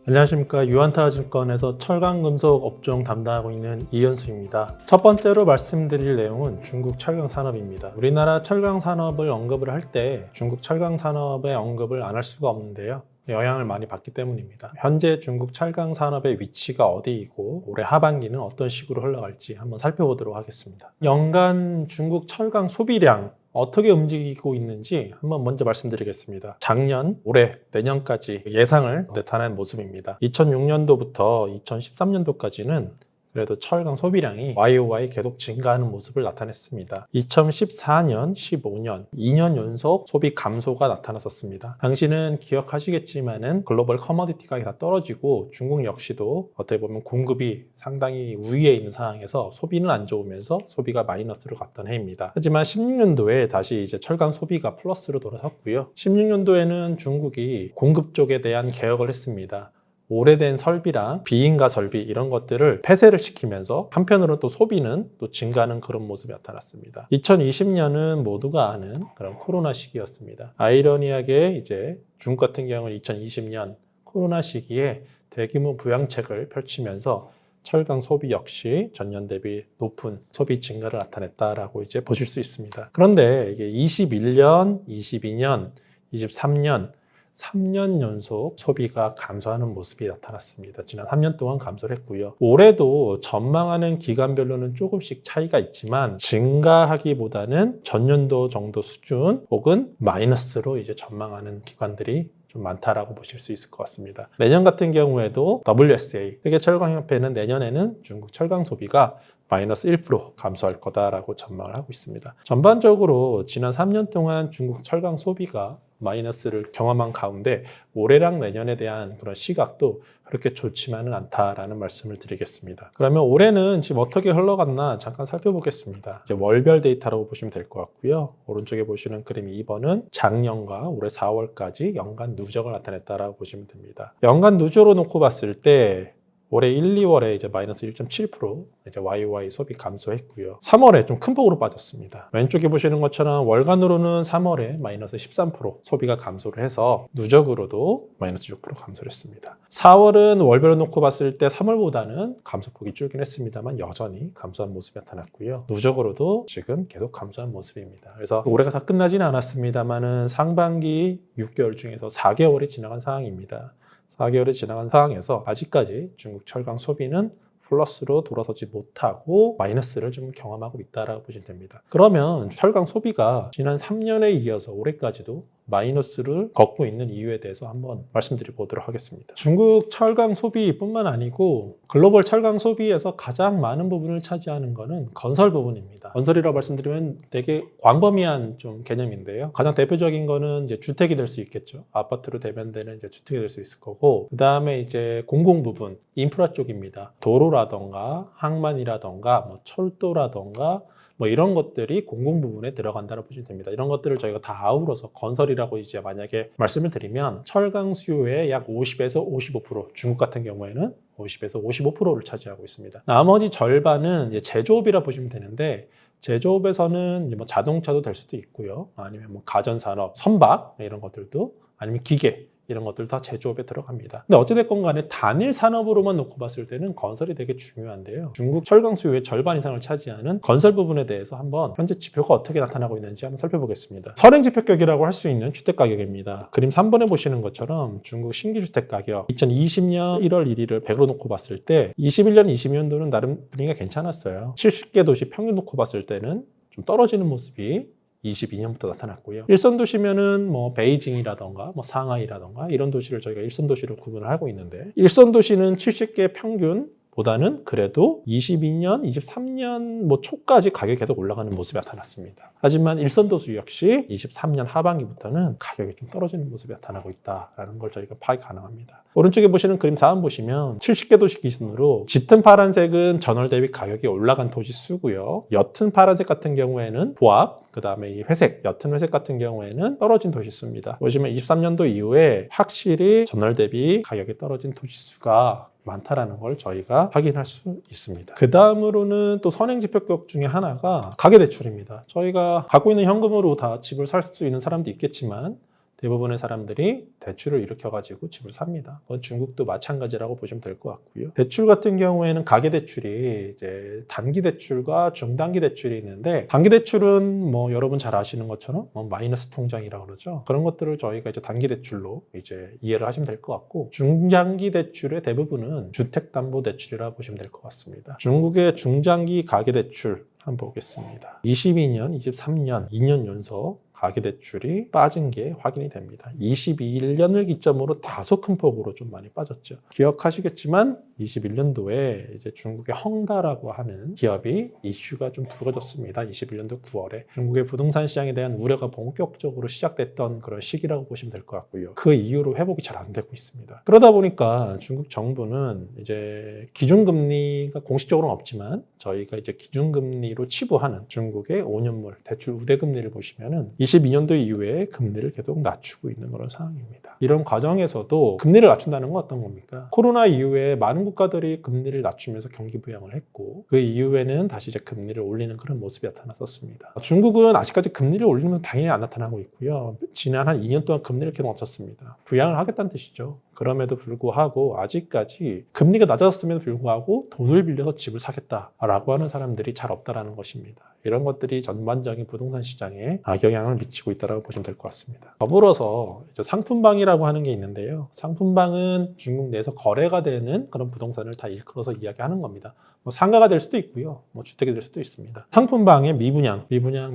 안녕하십니까. 유한타증권에서 철강금속 업종 담당하고 있는 이현수입니다. 첫 번째로 말씀드릴 내용은 중국 철강 산업입니다. 우리나라 철강 산업을 언급을 할 때 중국 철강 산업의 언급을 안 할 수가 없는데요. 영향을 많이 받기 때문입니다. 현재 중국 철강 산업의 위치가 어디이고 올해 하반기는 어떤 식으로 흘러갈지 한번 살펴보도록 하겠습니다. 연간 중국 철강 소비량 어떻게 움직이고 있는지 한번 먼저 말씀드리겠습니다. 작년, 올해, 내년까지 예상을 나타낸 모습입니다. 2006년도부터 2013년도까지는 그래도 철강 소비량이 YOY 계속 증가하는 모습을 나타냈습니다. 2014년, 15년, 2년 연속 소비 감소가 나타났었습니다. 당시는 기억하시겠지만은 글로벌 커머디티 가격이 다 떨어지고 중국 역시도 어떻게 보면 공급이 상당히 우위에 있는 상황에서 소비는 안 좋으면서 소비가 마이너스로 갔던 해입니다. 하지만 16년도에 다시 이제 철강 소비가 플러스로 돌아섰고요. 16년도에는 중국이 공급 쪽에 대한 개혁을 했습니다. 오래된 설비랑 비인가 설비 이런 것들을 폐쇄를 시키면서 한편으로 또 소비는 또 증가하는 그런 모습이 나타났습니다. 2020년은 모두가 아는 그런 코로나 시기였습니다. 아이러니하게 이제 중국 같은 경우는 2020년 코로나 시기에 대규모 부양책을 펼치면서 철강 소비 역시 전년 대비 높은 소비 증가를 나타냈다라고 이제 보실 수 있습니다. 그런데 이게 21년, 22년, 23년 3년 연속 소비가 감소하는 모습이 나타났습니다. 지난 3년 동안 감소를 했고요. 올해도 전망하는 기간별로는 조금씩 차이가 있지만 증가하기보다는 전년도 정도 수준 혹은 마이너스로 이제 전망하는 기관들이 좀 많다라고 보실 수 있을 것 같습니다. 내년 같은 경우에도 WSA, 세계철강협회는 내년에는 중국 철강 소비가 마이너스 1% 감소할 거다라고 전망을 하고 있습니다. 전반적으로 지난 3년 동안 중국 철강 소비가 마이너스를 경험한 가운데 올해랑 내년에 대한 그런 시각도 그렇게 좋지만은 않다라는 말씀을 드리겠습니다. 그러면 올해는 지금 어떻게 흘러갔나 잠깐 살펴보겠습니다. 이제 월별 데이터라고 보시면 될 것 같고요. 오른쪽에 보시는 그림 2번은 작년과 올해 4월까지 연간 누적을 나타냈다라고 보시면 됩니다. 연간 누적으로 놓고 봤을 때 올해 1, 2월에 이제 마이너스 1.7% 이제 YOY 소비 감소했고요. 3월에 좀 큰 폭으로 빠졌습니다. 왼쪽에 보시는 것처럼 월간으로는 3월에 마이너스 13% 소비가 감소를 해서 누적으로도 마이너스 6% 감소를 했습니다. 4월은 월별로 놓고 봤을 때 3월보다는 감소폭이 줄긴 했습니다만 여전히 감소한 모습이 나타났고요. 누적으로도 지금 계속 감소한 모습입니다. 그래서 올해가 다 끝나지는 않았습니다만은 상반기 6개월 중에서 4개월이 지나간 상황입니다. 4개월이 지나간 상황에서 아직까지 중국 철강 소비는 플러스로 돌아서지 못하고 마이너스를 좀 경험하고 있다고 보시면 됩니다. 그러면 철강 소비가 지난 3년에 이어서 올해까지도 마이너스를 걷고 있는 이유에 대해서 한번 말씀드려 보도록 하겠습니다. 중국 철강 소비뿐만 아니고 글로벌 철강 소비에서 가장 많은 부분을 차지하는 것은 건설 부분입니다. 건설이라고 말씀드리면 되게 광범위한 좀 개념인데요. 가장 대표적인 거는 이제 주택이 될 수 있겠죠. 아파트로 대변되는 이제 주택이 될 수 있을 거고, 그 다음에 이제 공공 부분, 인프라 쪽입니다. 도로라던가 항만이라던가 뭐 철도라던가 뭐 이런 것들이 공공 부분에 들어간다고 보시면 됩니다. 이런 것들을 저희가 다 아우러서 건설이라고 이제 만약에 말씀을 드리면 철강 수요의 약 50에서 55%, 중국 같은 경우에는 50에서 55%를 차지하고 있습니다. 나머지 절반은 이제 제조업이라 보시면 되는데, 제조업에서는 이제 뭐 자동차도 될 수도 있고요. 아니면 뭐 가전산업, 선박 이런 것들도, 아니면 기계 이런 것들 다 제조업에 들어갑니다. 근데 어찌됐건 간에 단일 산업으로만 놓고 봤을 때는 건설이 되게 중요한데요. 중국 철강 수요의 절반 이상을 차지하는 건설 부분에 대해서 한번 현재 지표가 어떻게 나타나고 있는지 한번 살펴보겠습니다. 선행지표격이라고 할 수 있는 주택가격입니다. 그림 3번에 보시는 것처럼 중국 신규 주택가격 2020년 1월 1일을 100으로 놓고 봤을 때 21년, 22년도는 나름 분위기가 괜찮았어요. 70개 도시 평균 놓고 봤을 때는 좀 떨어지는 모습이 22년부터 나타났고요. 일선 도시면은 뭐 베이징이라던가 뭐 상하이라던가 이런 도시를 저희가 일선 도시로 구분을 하고 있는데, 일선 도시는 70개 평균 보다는 그래도 22년, 23년 뭐 초까지 가격이 계속 올라가는 모습이 나타났습니다. 하지만 일선 도시 역시 23년 하반기부터는 가격이 좀 떨어지는 모습이 나타나고 있다는 걸 저희가 파악 가능합니다. 오른쪽에 보시는 그림 4번 보시면 70개 도시 기준으로 짙은 파란색은 전월 대비 가격이 올라간 도시 수고요. 옅은 파란색 같은 경우에는 보합, 그 다음에 이 회색, 옅은 회색 같은 경우에는 떨어진 도시 수입니다. 보시면 23년도 이후에 확실히 전월 대비 가격이 떨어진 도시 수가 많다라는 걸 저희가 확인할 수 있습니다. 그 다음으로는 또 선행지표격 중에 하나가 가계대출입니다. 저희가 갖고 있는 현금으로 다 집을 살 수 있는 사람도 있겠지만 대부분의 사람들이 대출을 일으켜가지고 집을 삽니다. 그건 중국도 마찬가지라고 보시면 될 것 같고요. 대출 같은 경우에는 가계대출이 이제 단기 대출과 중단기 대출이 있는데, 단기 대출은 뭐 여러분 잘 아시는 것처럼 마이너스 통장이라고 그러죠. 그런 것들을 저희가 이제 단기 대출로 이제 이해를 하시면 될 것 같고, 중장기 대출의 대부분은 주택담보대출이라고 보시면 될 것 같습니다. 중국의 중장기 가계대출 한번 보겠습니다. 22년, 23년, 2년 연속 가계대출이 빠진 게 확인이 됩니다. 21년을 기점으로 다소 큰 폭으로 좀 많이 빠졌죠. 기억하시겠지만 21년도에 이제 중국의 헝다라고 하는 기업이 이슈가 좀 불거졌습니다. 21년도 9월에 중국의 부동산 시장에 대한 우려가 본격적으로 시작됐던 그런 시기라고 보시면 될 것 같고요. 그 이후로 회복이 잘 안 되고 있습니다. 그러다 보니까 중국 정부는 이제 기준금리가 공식적으로는 없지만 저희가 이제 기준금리로 치부하는 중국의 5년물 대출 우대금리를 보시면은 22년도 이후에 금리를 계속 낮추고 있는 그런 상황입니다. 이런 과정에서도 금리를 낮춘다는 건 어떤 겁니까? 코로나 이후에 많은 국가들이 금리를 낮추면서 경기 부양을 했고, 그 이후에는 다시 이제 금리를 올리는 그런 모습이 나타났었습니다. 중국은 아직까지 금리를 올리면 당연히 안 나타나고 있고요. 지난 한 2년 동안 금리를 계속 낮췄습니다. 부양을 하겠다는 뜻이죠. 그럼에도 불구하고 아직까지 금리가 낮아졌음에도 불구하고 돈을 빌려서 집을 사겠다라고 하는 사람들이 잘 없다라는 것입니다. 이런 것들이 전반적인 부동산 시장에 악영향을 미치고 있다고 보시면 될 것 같습니다. 더불어서 이제 상품방이라고 하는 게 있는데요. 상품방은 중국 내에서 거래가 되는 그런 부동산을 다 일컬어서 이야기하는 겁니다. 뭐 상가가 될 수도 있고요. 뭐 주택이 될 수도 있습니다. 상품방의 미분양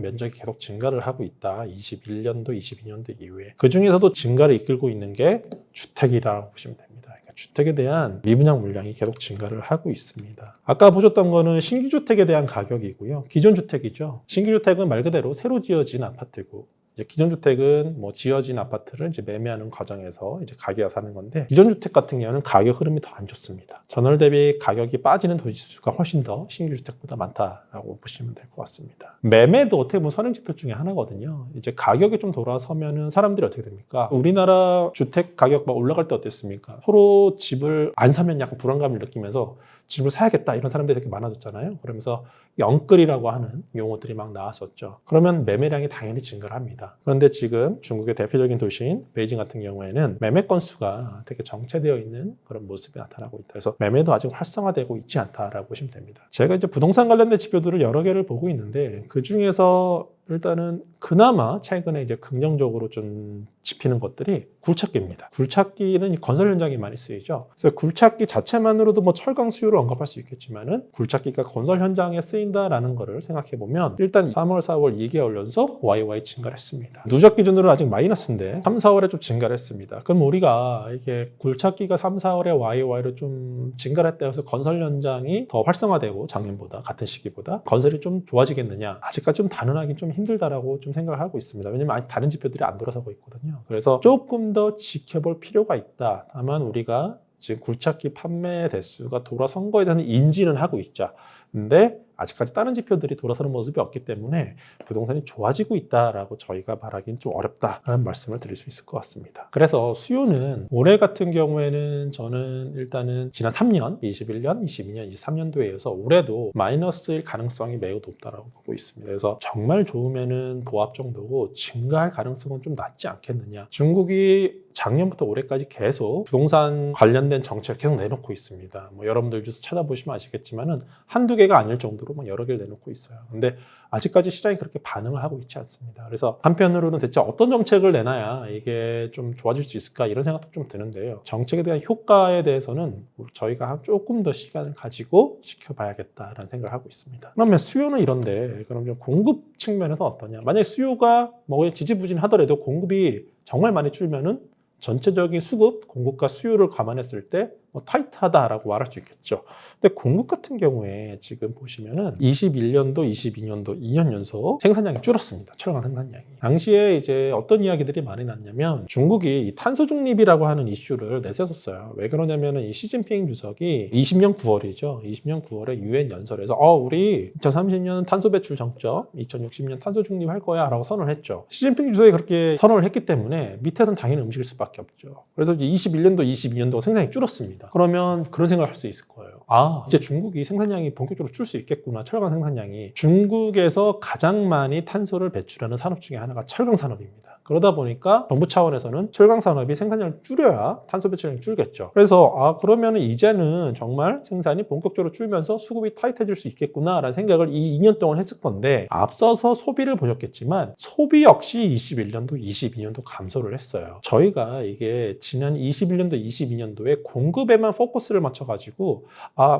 면적이 계속 증가를 하고 있다. 21년도, 22년도 이후에. 그 중에서도 증가를 이끌고 있는 게 주택이라고 보시면 됩니다. 주택에 대한 미분양 물량이 계속 증가를 하고 있습니다. 아까 보셨던 거는 신규 주택에 대한 가격이고요. 기존 주택이죠. 신규 주택은 말 그대로 새로 지어진 아파트고, 이제 기존 주택은 뭐 지어진 아파트를 이제 매매하는 과정에서 이제 가게가 사는 건데, 기존 주택 같은 경우는 가격 흐름이 더 안 좋습니다. 전월 대비 가격이 빠지는 도지수가 훨씬 더 신규 주택보다 많다라고 보시면 될 것 같습니다. 매매도 어떻게 보면 선행 지표 중에 하나거든요. 이제 가격이 좀 돌아서면은 사람들이 어떻게 됩니까? 우리나라 주택 가격 막 올라갈 때 어땠습니까? 서로 집을 안 사면 약간 불안감을 느끼면서 집을 사야겠다 이런 사람들이 되게 많아졌잖아요. 그러면서 영끌이라고 하는 용어들이 막 나왔었죠. 그러면 매매량이 당연히 증가를 합니다. 그런데 지금 중국의 대표적인 도시인 베이징 같은 경우에는 매매 건수가 되게 정체되어 있는 그런 모습이 나타나고 있다. 그래서 매매도 아직 활성화되고 있지 않다라고 보시면 됩니다. 제가 이제 부동산 관련된 지표들을 여러 개를 보고 있는데, 그 중에서 일단은 그나마 최근에 이제 긍정적으로 좀 집히는 것들이 굴착기입니다. 굴착기는 건설 현장에 많이 쓰이죠. 그래서 굴착기 자체만으로도 뭐 철강 수요를 언급할 수 있겠지만은, 굴착기가 건설 현장에 쓰인다라는 거를 생각해 보면 일단 3월, 4월 2개월 연속 YY 증가를 했습니다. 누적 기준으로 아직 마이너스인데 3, 4월에 좀 증가를 했습니다. 그럼 우리가 이게 굴착기가 3, 4월에 YY로 좀 증가를 했다 해서 건설 현장이 더 활성화되고 작년보다 같은 시기보다 건설이 좀 좋아지겠느냐? 아직까지 좀 단언하기 좀 힘들다라고 좀 생각을 하고 있습니다. 왜냐면 아직 다른 지표들이 안 돌아서고 있거든요. 그래서 조금 더 지켜볼 필요가 있다. 다만 우리가 지금 굴착기 판매 대수가 돌아선 거에 대한 인지는 하고 있죠. 근데 아직까지 다른 지표들이 돌아서는 모습이 없기 때문에 부동산이 좋아지고 있다라고 저희가 말하기는 좀 어렵다라는 말씀을 드릴 수 있을 것 같습니다. 그래서 수요는 올해 같은 경우에는 저는 일단은 지난 3년, 21년, 22년, 23년도에 이어서 올해도 마이너스일 가능성이 매우 높다라고 보고 있습니다. 그래서 정말 좋으면은 보합 정도고 증가할 가능성은 좀 낮지 않겠느냐. 중국이 작년부터 올해까지 계속 부동산 관련된 정책을 계속 내놓고 있습니다. 뭐 여러분들 뉴스 찾아보시면 아시겠지만은 한두 개가 아닐 정도로 막 여러 개를 내놓고 있어요. 근데 아직까지 시장이 그렇게 반응을 하고 있지 않습니다. 그래서 한편으로는 대체 어떤 정책을 내놔야 이게 좀 좋아질 수 있을까 이런 생각도 좀 드는데요. 정책에 대한 효과에 대해서는 저희가 조금 더 시간을 가지고 지켜봐야겠다라는 생각을 하고 있습니다. 그러면 수요는 이런데 그럼 좀 공급 측면에서 어떠냐? 만약에 수요가 뭐 지지부진하더라도 공급이 정말 많이 줄면은 전체적인 수급, 공급과 수요를 감안했을 때 뭐 타이트하다라고 말할 수 있겠죠. 근데 공급 같은 경우에 지금 보시면은 21년도, 22년도 2년 연속 생산량이 줄었습니다. 철강 생산량이. 당시에 이제 어떤 이야기들이 많이 났냐면 중국이 이 탄소 중립이라고 하는 이슈를 내세웠어요. 왜 그러냐면은 이 시진핑 주석이 20년 9월이죠. 20년 9월에 유엔 연설에서 우리 2030년 탄소 배출 정점, 2060년 탄소 중립할 거야 라고 선언을 했죠. 시진핑 주석이 그렇게 선언을 했기 때문에 밑에서는 당연히 움직일 수밖에 없죠. 그래서 21년도, 22년도 생산이 줄었습니다. 그러면 그런 생각을 할 수 있을 거예요. 이제 중국이 생산량이 본격적으로 줄 수 있겠구나. 철강 생산량이. 중국에서 가장 많이 탄소를 배출하는 산업 중에 하나가 철강 산업입니다. 그러다 보니까 정부 차원에서는 철강 산업이 생산량을 줄여야 탄소 배출량이 줄겠죠. 그래서 그러면 이제는 정말 생산이 본격적으로 줄면서 수급이 타이트해질 수 있겠구나라는 생각을 이 2년 동안 했을 건데, 앞서서 소비를 보셨겠지만 소비 역시 21년도, 22년도 감소를 했어요. 저희가 이게 지난 21년도, 22년도에 공급에만 포커스를 맞춰가지고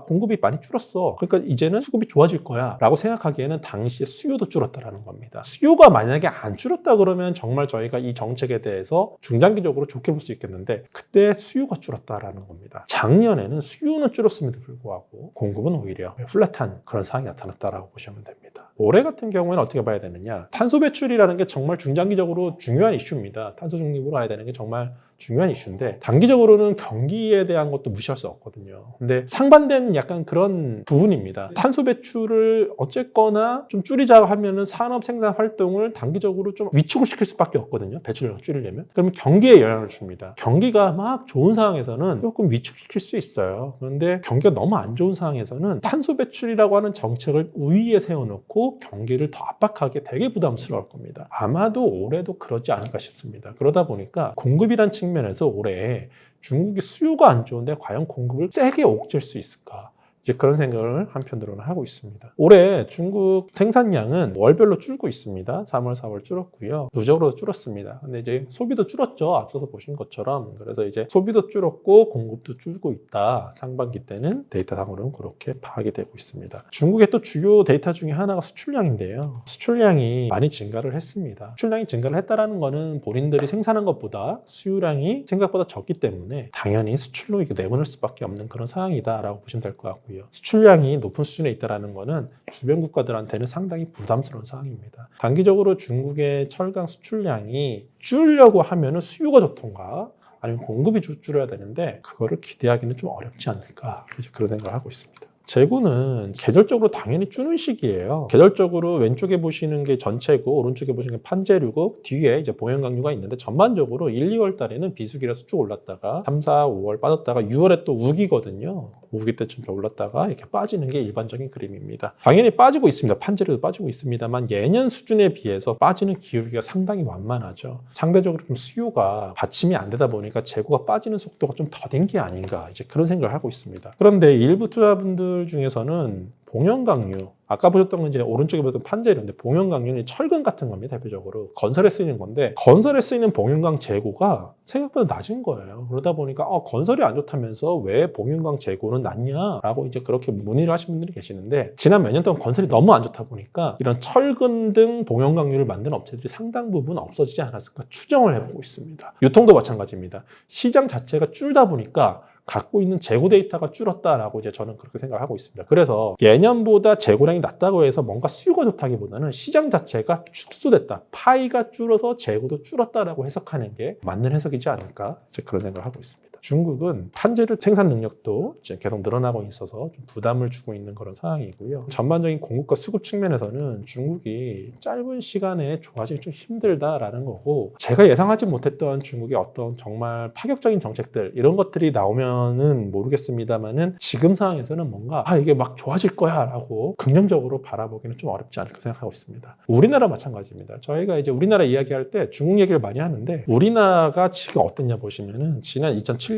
공급이 많이 줄었어, 그러니까 이제는 수급이 좋아질 거야 라고 생각하기에는 당시에 수요도 줄었다라는 겁니다. 수요가 만약에 안 줄었다 그러면 정말 저희가 이 정책에 대해서 중장기적으로 좋게 볼 수 있겠는데, 그때 수요가 줄었다라는 겁니다. 작년에는 수요는 줄었음에도 불구하고 공급은 오히려 플랫한 그런 상황이 나타났다라고 보시면 됩니다. 올해 같은 경우에는 어떻게 봐야 되느냐, 탄소 배출이라는 게 정말 중장기적으로 중요한 이슈입니다. 탄소 중립으로 가야 되는 게 정말 중요한 이슈인데, 단기적으로는 경기에 대한 것도 무시할 수 없거든요. 근데 상반되는 약간 그런 부분입니다. 탄소 배출을 어쨌거나 좀 줄이자 하면은 산업 생산 활동을 단기적으로 좀 위축을 시킬 수밖에 없거든요. 배출량을 줄이려면. 그러면 경기에 영향을 줍니다. 경기가 막 좋은 상황에서는 조금 위축시킬 수 있어요. 그런데 경기가 너무 안 좋은 상황에서는 탄소 배출이라고 하는 정책을 우위에 세워놓고 경기를 더 압박하게 되게 부담스러울 겁니다. 아마도 올해도 그러지 않을까 싶습니다. 그러다 보니까 공급이란 측면에서 올해 중국이 수요가 안 좋은데 과연 공급을 세게 옥죄일 수 있을까? 이제 그런 생각을 한편으로는 하고 있습니다. 올해 중국 생산량은 월별로 줄고 있습니다. 3월, 4월 줄었고요. 누적으로 줄었습니다. 근데 이제 소비도 줄었죠. 앞서서 보신 것처럼. 그래서 이제 소비도 줄었고 공급도 줄고 있다. 상반기 때는 데이터상으로는 그렇게 파악이 되고 있습니다. 중국의 또 주요 데이터 중에 하나가 수출량인데요. 수출량이 많이 증가를 했습니다. 수출량이 증가를 했다는 거는 본인들이 생산한 것보다 수요량이 생각보다 적기 때문에 당연히 수출로 이게 내보낼 수밖에 없는 그런 상황이다라고 보시면 될 것 같고요. 수출량이 높은 수준에 있다는 것은 주변 국가들한테는 상당히 부담스러운 상황입니다. 단기적으로 중국의 철강 수출량이 줄려고 하면 수요가 좋던가 아니면 공급이 줄여야 되는데, 그거를 기대하기는 좀 어렵지 않을까, 이제 그런 생각을 하고 있습니다. 재고는 계절적으로 당연히 주는 시기예요. 계절적으로 왼쪽에 보시는 게 전체고 오른쪽에 보시는 게 판재류고 뒤에 이제 봉연강류가 있는데, 전반적으로 1, 2월 달에는 비수기라서 쭉 올랐다가 3, 4, 5월 빠졌다가 6월에 또 우기거든요. 우기 때쯤 올랐다가 이렇게 빠지는 게 일반적인 그림입니다. 당연히 빠지고 있습니다. 판재료도 빠지고 있습니다만 예년 수준에 비해서 빠지는 기울기가 상당히 완만하죠. 상대적으로 좀 수요가 받침이 안 되다 보니까 재고가 빠지는 속도가 좀 더딘 게 아닌가, 이제 그런 생각을 하고 있습니다. 그런데 일부 투자분들 중에서는 봉연강류, 아까 보셨던 건 이제 오른쪽에 보셨던 판재료인데, 봉연강류는 철근 같은 겁니다. 대표적으로 건설에 쓰이는 건데, 건설에 쓰이는 봉연강 재고가 생각보다 낮은 거예요. 그러다 보니까 건설이 안 좋다면서 왜 봉연강 재고는 낮냐라고 이제 그렇게 문의를 하신 분들이 계시는데, 지난 몇 년 동안 건설이 너무 안 좋다 보니까 이런 철근 등 봉연강류를 만드는 업체들이 상당 부분 없어지지 않았을까 추정을 해보고 있습니다. 유통도 마찬가지입니다. 시장 자체가 줄다 보니까 갖고 있는 재고 데이터가 줄었다라고 이제 저는 그렇게 생각을 하고 있습니다. 그래서 예년보다 재고량이 낮다고 해서 뭔가 수요가 좋다기보다는 시장 자체가 축소됐다, 파이가 줄어서 재고도 줄었다라고 해석하는 게 맞는 해석이지 않을까, 이제 그런 생각을 하고 있습니다. 중국은 판재료 생산 능력도 이제 계속 늘어나고 있어서 좀 부담을 주고 있는 그런 상황이고요. 전반적인 공급과 수급 측면에서는 중국이 짧은 시간에 좋아지기 좀 힘들다라는 거고, 제가 예상하지 못했던 중국의 어떤 정말 파격적인 정책들 이런 것들이 나오면은 모르겠습니다만은, 지금 상황에서는 뭔가 이게 막 좋아질 거야 라고 긍정적으로 바라보기는 좀 어렵지 않을까 생각하고 있습니다. 우리나라 마찬가지입니다. 저희가 이제 우리나라 이야기할 때 중국 얘기를 많이 하는데, 우리나라가 지금 어땠냐 보시면은 지난 2007년부터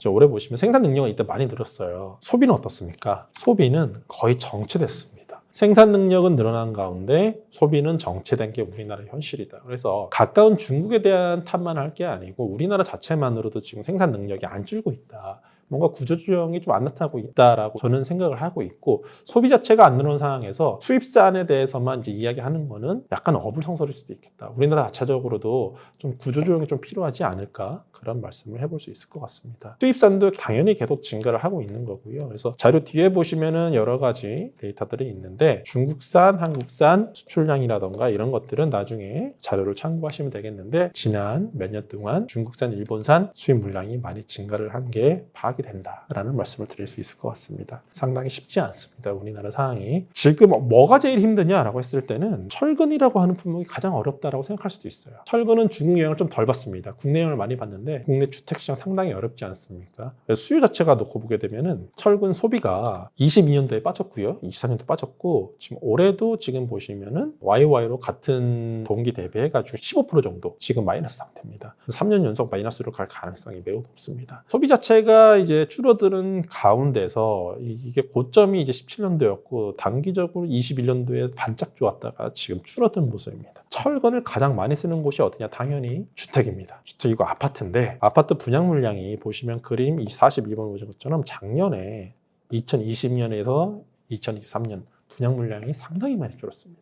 올해 보시면 생산 능력은 이때 많이 늘었어요. 소비는 어떻습니까? 소비는 거의 정체됐습니다. 생산 능력은 늘어난 가운데 소비는 정체된 게 우리나라의 현실이다. 그래서 가까운 중국에 대한 탓만 할 게 아니고 우리나라 자체만으로도 지금 생산 능력이 안 줄고 있다. 뭔가 구조조정이 좀 안 나타나고 있다라고 저는 생각을 하고 있고, 소비 자체가 안 늘어난 상황에서 수입산에 대해서만 이제 이야기하는 거는 약간 어불성설일 수도 있겠다. 우리나라 자체적으로도 좀 구조조정이 좀 필요하지 않을까, 그런 말씀을 해볼 수 있을 것 같습니다. 수입산도 당연히 계속 증가를 하고 있는 거고요. 그래서 자료 뒤에 보시면은 여러 가지 데이터들이 있는데, 중국산, 한국산 수출량이라던가 이런 것들은 나중에 자료를 참고하시면 되겠는데, 지난 몇 년 동안 중국산, 일본산 수입 물량이 많이 증가를 한 게 파악이 하게 된다라는 말씀을 드릴 수 있을 것 같습니다. 상당히 쉽지 않습니다. 우리나라 상황이. 지금 뭐가 제일 힘드냐라고 했을 때는 철근이라고 하는 품목이 가장 어렵다라고 생각할 수도 있어요. 철근은 중국 영향을 좀 덜 받습니다. 국내 영향을 많이 받는데 국내 주택시장 상당히 어렵지 않습니까? 그래서 수요 자체가 놓고 보게 되면은 철근 소비가 22년도에 빠졌고요. 24년도 빠졌고 지금 올해도 지금 보시면은 YY로 같은 동기 대비해가지고 15% 정도 지금 마이너스 상태입니다. 3년 연속 마이너스로 갈 가능성이 매우 높습니다. 소비 자체가 이제 줄어드는 가운데서 이게 고점이 이제 17년도였고 단기적으로 21년도에 반짝 좋았다가 지금 줄어든 모습입니다. 철근을 가장 많이 쓰는 곳이 어디냐? 당연히 주택입니다. 주택이고 아파트인데 아파트 분양 물량이 보시면 그림 42번 보신 것처럼 작년에 2020년에서 2023년 분양 물량이 상당히 많이 줄었습니다.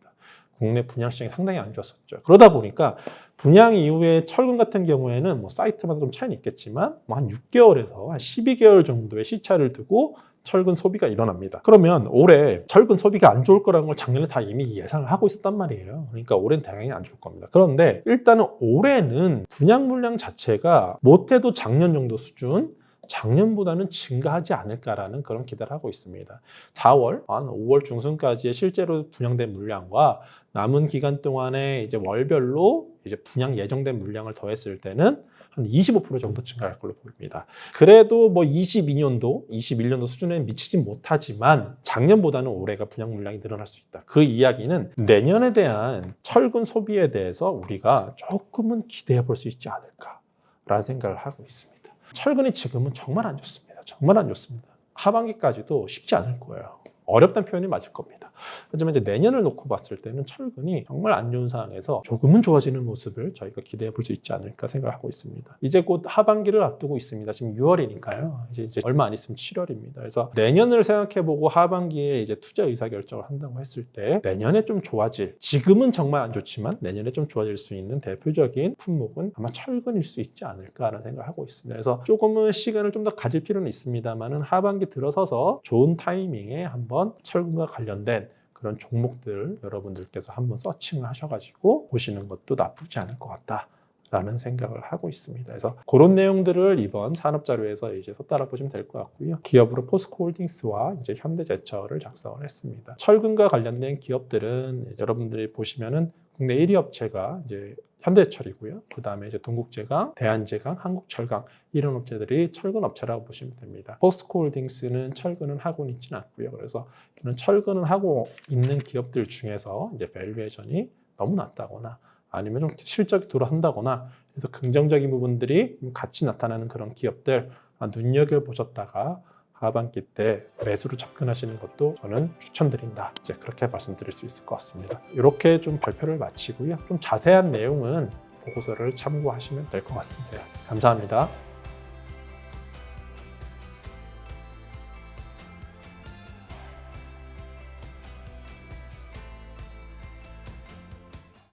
국내 분양 시장이 상당히 안 좋았었죠. 그러다 보니까 분양 이후에 철근 같은 경우에는 뭐 사이트마다 좀 차이는 있겠지만 뭐 한 6개월에서 한 12개월 정도의 시차를 두고 철근 소비가 일어납니다. 그러면 올해 철근 소비가 안 좋을 거라는 걸 작년에 다 이미 예상을 하고 있었단 말이에요. 그러니까 올해는 당연히 안 좋을 겁니다. 그런데 일단은 올해는 분양 물량 자체가 못해도 작년 정도 수준, 작년보다는 증가하지 않을까라는 그런 기대를 하고 있습니다. 4월, 한 5월 중순까지의 실제로 분양된 물량과 남은 기간 동안에 이제 월별로 이제 분양 예정된 물량을 더했을 때는 한 25% 정도 증가할 걸로 보입니다. 그래도 뭐 22년도, 21년도 수준에 미치진 못하지만 작년보다는 올해가 분양 물량이 늘어날 수 있다. 그 이야기는 내년에 대한 철근 소비에 대해서 우리가 조금은 기대해 볼 수 있지 않을까라는 생각을 하고 있습니다. 철근이 지금은 정말 안 좋습니다. 정말 안 좋습니다. 하반기까지도 쉽지 않을 거예요. 어렵다는 표현이 맞을 겁니다. 하지만 이제 내년을 놓고 봤을 때는 철근이 정말 안 좋은 상황에서 조금은 좋아지는 모습을 저희가 기대해 볼 수 있지 않을까 생각하고 있습니다. 이제 곧 하반기를 앞두고 있습니다. 지금 6월이니까요. 이제 얼마 안 있으면 7월입니다. 그래서 내년을 생각해보고 하반기에 이제 투자 의사결정을 한다고 했을 때 내년에 좀 좋아질, 지금은 정말 안 좋지만 내년에 좀 좋아질 수 있는 대표적인 품목은 아마 철근일 수 있지 않을까라는 생각을 하고 있습니다. 그래서 조금은 시간을 좀 더 가질 필요는 있습니다만은 하반기 들어서서 좋은 타이밍에 한번 철근과 관련된 그런 종목들 여러분들께서 한번 서칭을 하셔가지고 보시는 것도 나쁘지 않을 것 같다라는 생각을 하고 있습니다. 그래서 그런 내용들을 이번 산업자료에서 이제 따라 보시면 될 것 같고요. 기업으로 포스코홀딩스와 이제 현대제철을 작성을 했습니다. 철근과 관련된 기업들은 여러분들이 보시면은 국내 1위 업체가 이제 현대철이고요. 그 다음에 이제 동국제강, 대한제강, 한국철강 이런 업체들이 철근 업체라고 보시면 됩니다. 포스코홀딩스는 철근은 하고 있지는 않고요. 그래서 이런 철근을 하고 있는 기업들 중에서 이제 밸류에이션이 너무 낮다거나 아니면 좀 실적이 돌아선다거나 그래서 긍정적인 부분들이 같이 나타나는 그런 기업들 눈여겨 보셨다가 하반기 때 매수로 접근하시는 것도 저는 추천드린다. 이제 그렇게 말씀드릴 수 있을 것 같습니다. 이렇게 좀 발표를 마치고요. 좀 자세한 내용은 보고서를 참고하시면 될 것 같습니다. 감사합니다.